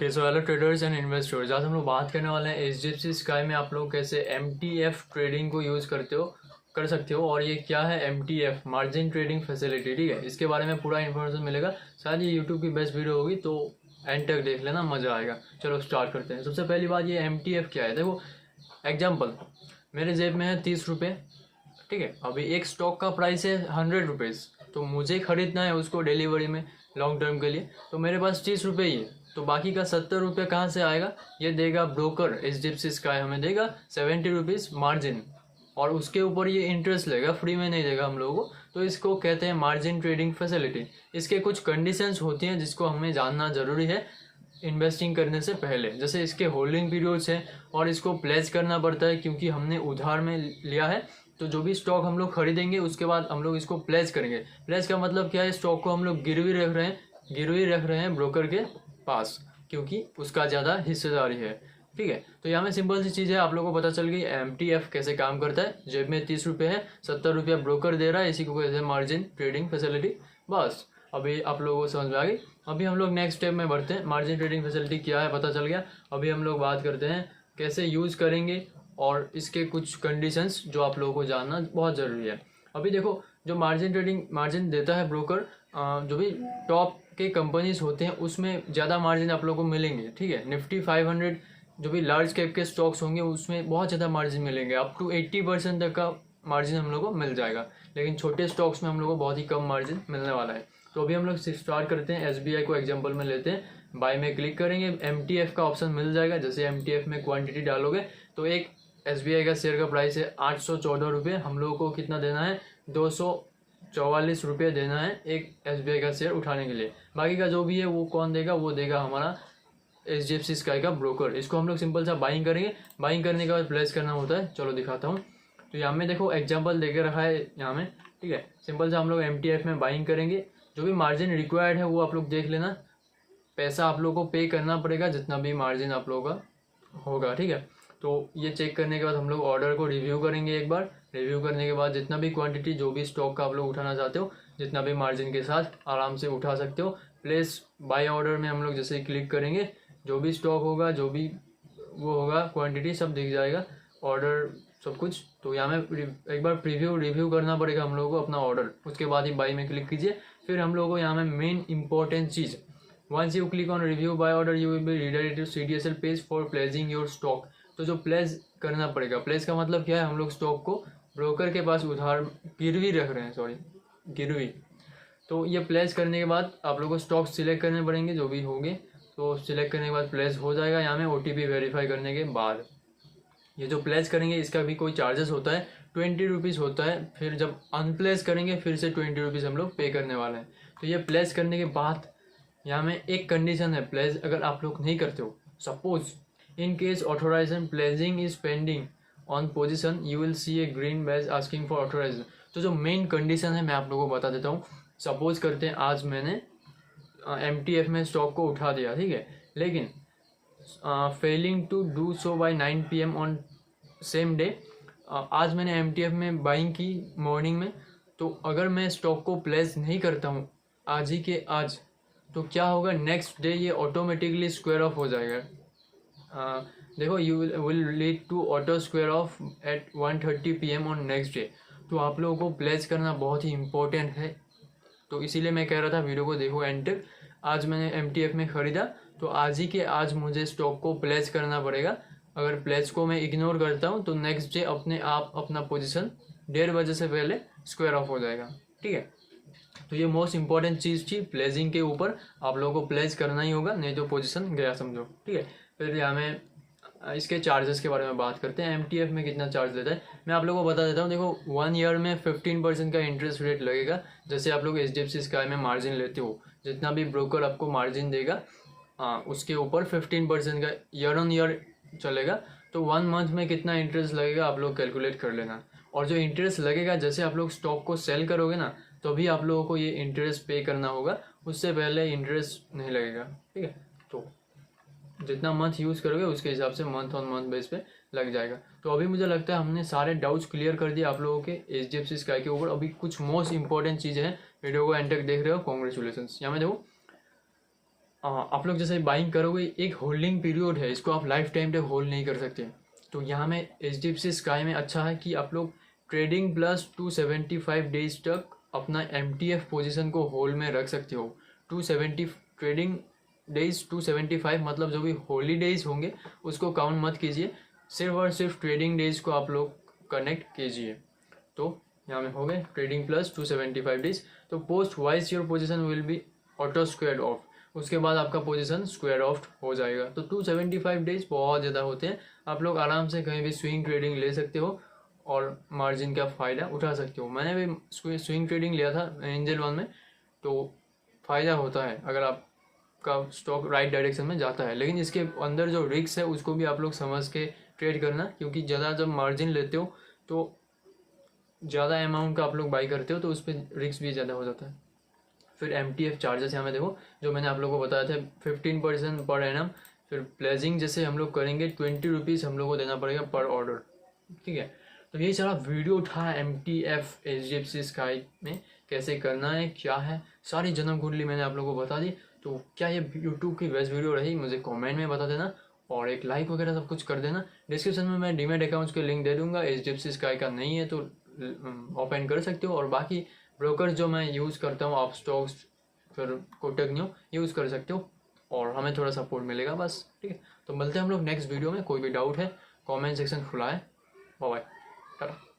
Okay so hello traders and investors, आज हम लोग बात करने वाले हैं एचडीएफसी स्काई में आप लोग कैसे एमटीएफ ट्रेडिंग को यूज़ कर सकते हो और ये क्या है एमटीएफ मार्जिन ट्रेडिंग फैसिलिटी। ठीक है, इसके बारे में पूरा इन्फॉर्मेशन मिलेगा। शायद ये यूट्यूब की बेस्ट वीडियो होगी, तो एंड तक देख लेना, मज़ा आएगा। चलो स्टार्ट करते हैं। सबसे पहली बात, ये एमटीएफ क्या है। देखो एग्जाम्पल, मेरे जेब में है 30 रुपये। ठीक है, अभी एक स्टॉक का प्राइस है 100 रुपीज़, तो मुझे ख़रीदना है उसको डिलीवरी में लॉन्ग टर्म के लिए, तो मेरे पास 30 रुपये ही है। तो बाकी का 70 रुपये कहाँ से आएगा? ये देगा ब्रोकर एचडीएफसी स्काई, हमें देगा 70 रुपीज़ मार्जिन, और उसके ऊपर ये इंटरेस्ट लेगा, फ्री में नहीं देगा हम लोगों को। तो इसको कहते हैं मार्जिन ट्रेडिंग फैसिलिटी। इसके कुछ कंडीशंस होती हैं जिसको हमें जानना ज़रूरी है इन्वेस्टिंग करने से पहले। जैसे इसके होल्डिंग पीरियड्स हैं और इसको प्लेस करना पड़ता है, क्योंकि हमने उधार में लिया है। तो जो भी स्टॉक हम लोग खरीदेंगे उसके बाद हम लोग इसको प्लेस करेंगे। प्लेस का मतलब क्या है? स्टॉक को हम लोग गिरवी रख रहे हैं ब्रोकर के पास, क्योंकि उसका ज़्यादा हिस्सेदारी है। ठीक है, तो यहाँ में सिंपल सी चीज़ है, आप लोगों को पता चल गई एमटीएफ कैसे काम करता है। जेब में 30 रुपये है, 70 रुपया ब्रोकर दे रहा है, इसी को कहते हैं मार्जिन ट्रेडिंग फैसिलिटी। बस अभी आप लोगों को समझ में आ गई। अभी हम लोग नेक्स्ट स्टेप में बढ़ते हैं। मार्जिन ट्रेडिंग फैसिलिटी क्या है पता चल गया। अभी हम लोग बात करते हैं कैसे यूज़ करेंगे और इसके कुछ कंडीशंस जो आप लोगों को जानना बहुत ज़रूरी है। अभी देखो, जो मार्जिन देता है ब्रोकर, जो भी टॉप के कंपनीज होते हैं उसमें ज़्यादा मार्जिन आप लोगों को मिलेंगे। ठीक है, निफ्टी 500 जो भी लार्ज कैप के स्टॉक्स होंगे उसमें बहुत ज़्यादा मार्जिन मिलेंगे, अप टू 80% तक का मार्जिन हम लोग को मिल जाएगा। लेकिन छोटे स्टॉक्स में हम लोग को बहुत ही कम मार्जिन मिलने वाला है। तो अभी हम लोग स्टार्ट करते हैं। एसबीआई को एग्जाम्पल में लेते हैं, बाय में क्लिक करेंगे, एमटीएफ का ऑप्शन मिल जाएगा। जैसे एमटीएफ में क्वान्टिटी डालोगे तो एक एसबीआई का शेयर का प्राइस है 814 रुपये। हम लोगों को कितना देना है? 244 रुपये देना है एक एसबीआई का शेयर उठाने के लिए। बाकी का जो भी है वो कौन देगा? वो देगा हमारा एचडीएफसी स्काई का ब्रोकर। इसको हम लोग सिंपल सा बाइंग करेंगे। बाइंग करने के बाद प्लेस करना होता है। चलो दिखाता हूँ। तो यहाँ में देखो एग्जाम्पल दे के रखा है यहाँ में। ठीक है, सिंपल सा हम लोग एमटीएफ में बाइंग करेंगे। जो भी मार्जिन रिक्वायर्ड है वो आप लोग देख लेना। पैसा आप लोग को पे करना पड़ेगा जितना भी मार्जिन आप लोगों का होगा। ठीक है, तो ये चेक करने के बाद हम लोग ऑर्डर को रिव्यू करेंगे एक बार। रिव्यू करने के बाद जितना भी क्वांटिटी, जो भी स्टॉक का आप लोग उठाना चाहते हो, जितना भी मार्जिन के साथ आराम से उठा सकते हो। प्लेस बाय ऑर्डर में हम लोग जैसे ही क्लिक करेंगे, जो भी स्टॉक होगा, जो भी वो होगा, क्वांटिटी सब दिख जाएगा, ऑर्डर सब कुछ। तो यहाँ में एक बार रिव्यू करना पड़ेगा हम लोगों को अपना ऑर्डर, उसके बाद ही बाई में क्लिक कीजिए। फिर हम लोगों को यहाँ में मेन इंपॉर्टेंट चीज़, once you click on review buy order you will be redirected to CDSL page for placing your stock. तो जो प्लेस करना पड़ेगा, प्लेस का मतलब क्या है? हम लोग स्टॉक को ब्रोकर के पास उधार गिरवी रख रहे हैं, गिरवी। तो ये प्लेस करने के बाद आप लोगों को स्टॉक सिलेक्ट करने पड़ेंगे जो भी होंगे। तो सिलेक्ट करने के बाद प्लेस हो जाएगा। यहाँ में ओटीपी वेरीफाई करने के बाद ये जो प्लेस करेंगे इसका भी कोई चार्जेस होता है, 20 रुपीज़ होता है। फिर जब अनप्लेस करेंगे फिर से 20 रुपीज़ हम लोग पे करने वाले हैं। तो ये प्लेस करने के बाद यहाँ में एक कंडीशन है, प्लेस अगर आप लोग नहीं करते हो, suppose in case authorisation placing is pending on position you will see a green badge asking for authorisation. तो जो मेन कंडीशन है मैं आप लोगों को बता देता हूँ। सपोज करते हैं आज मैंने एमटीएफ में स्टॉक को उठा दिया, ठीक है, लेकिन failing to do so by 9 PM on same day, आज मैंने एमटीएफ में बाइंग की मॉर्निंग में, तो अगर मैं स्टॉक को प्लेस नहीं करता हूँ आज ही के आज, तो क्या होगा? नेक्स्ट डे ये ऑटोमेटिकली स्क्वायर ऑफ हो जाएगा। देखो, you will lead to auto square off at 1:30 PM on next day. तो आप लोगों को प्लेस करना बहुत ही इम्पोर्टेंट है। तो इसीलिए मैं कह रहा था वीडियो को देखो एंड तक। आज मैंने एमटीएफ में ख़रीदा, तो आज ही के आज मुझे स्टॉक को प्लेस करना पड़ेगा। अगर प्लेस को मैं इग्नोर करता हूँ तो नेक्स्ट डे अपने आप अपना पोजीशन 1:30 बजे से पहले स्क्वायर ऑफ हो जाएगा। ठीक है, तो ये मोस्ट इंपॉर्टेंट चीज़ थी। प्लेसिंग के ऊपर आप लोगों को प्लेस करना ही होगा, नहीं तो पोजीशन गया समझो। ठीक है, फिर यहाँ में इसके चार्जेस के बारे में बात करते हैं। एमटीएफ में कितना चार्ज लेता है मैं आप लोगों को बता देता हूँ। देखो 1 ईयर में 15% का इंटरेस्ट रेट लगेगा। जैसे आप लोग एचडीएफसी स्काई में मार्जिन लेते हो, जितना भी ब्रोकर आपको मार्जिन देगा उसके ऊपर 15% का ईयर ऑन ईयर चलेगा। तो 1 मंथ में कितना इंटरेस्ट लगेगा आप लोग कैलकुलेट कर लेना। और जो इंटरेस्ट लगेगा, जैसे आप लोग स्टॉक को सेल करोगे ना, तो भी आप लोगों को ये इंटरेस्ट पे करना होगा, उससे पहले इंटरेस्ट नहीं लगेगा। ठीक है, तो जितना मंथ यूज़ करोगे उसके हिसाब से मंथ ऑन मंथ बेस पे लग जाएगा। तो अभी मुझे लगता है हमने सारे डाउट्स क्लियर कर दिए आप लोगों के एचडीएफसी स्काई के ऊपर। अभी कुछ मोस्ट इंपॉर्टेंट चीज़ें हैं, वीडियो को एंड तक देख रहे हो, कॉन्ग्रेचुलेसन्स। यहाँ में देखो आप लोग जैसे बाइंग करोगे, एक होल्डिंग पीरियड है, इसको आप लाइफ टाइम तक होल्ड नहीं कर सकते। तो यहाँ में HDFC स्काई में अच्छा है कि आप लोग ट्रेडिंग प्लस 275 डेज तक अपना MTF पोजीशन को होल्ड में रख सकते हो। 270 ट्रेडिंग डेज 275, मतलब जो भी हॉलीडेज होंगे उसको काउंट मत कीजिए, सिर्फ और सिर्फ ट्रेडिंग डेज को आप लोग कनेक्ट कीजिए। तो यहाँ में हो गए ट्रेडिंग प्लस 275 डेज। तो post wise your position will be auto squared of, उसके बाद आपका पोजीशन स्क्वायर ऑफ हो जाएगा। तो 275 डेज बहुत ज़्यादा होते हैं, आप लोग आराम से कहीं भी स्विंग ट्रेडिंग ले सकते हो और मार्जिन का फ़ायदा उठा सकते हो। मैंने भी स्विंग ट्रेडिंग लिया था एंजल वन में, तो फ़ायदा होता है अगर आपका स्टॉक राइट डायरेक्शन में जाता है। लेकिन इसके अंदर जो रिस्क है उसको भी आप लोग समझ के ट्रेड करना, क्योंकि ज़्यादा जब मार्जिन लेते हो तो ज़्यादा अमाउंट का आप लोग बाई करते हो तो उस पर रिस्क भी ज़्यादा हो जाता है। फिर MTF चार्जेस यहाँ में देखो, जो मैंने आप लोगों को बताया था 15% पर एनम। फिर प्लेजिंग जैसे हम लोग करेंगे 20 रुपीज़ हम लोग को देना पड़ेगा पर ऑर्डर, ठीक है। तो यही सारा वीडियो था MTF HDFC स्काई में कैसे करना है, क्या है, सारी जन्म कुंडली मैंने आप लोगों को बता दी। तो क्या ये यूट्यूब की बेस्ट वीडियो रही, मुझे कमेंट में बता देना और एक लाइक वगैरह सब कुछ कर देना। डिस्क्रिप्शन में मैं डीमैट अकाउंट्स के लिंक दे दूंगा, HDFC स्काई का नहीं है तो ओपन कर सकते हो। और बाकी ब्रोकर जो मैं यूज़ करता हूँ, आप स्टॉक्स फिर कोटक न्यू यूज़ कर सकते हो और हमें थोड़ा सपोर्ट मिलेगा बस, ठीक है। तो मिलते हैं हम लोग नेक्स्ट वीडियो में। कोई भी डाउट है कमेंट सेक्शन खुला है। Bye bye, Tata.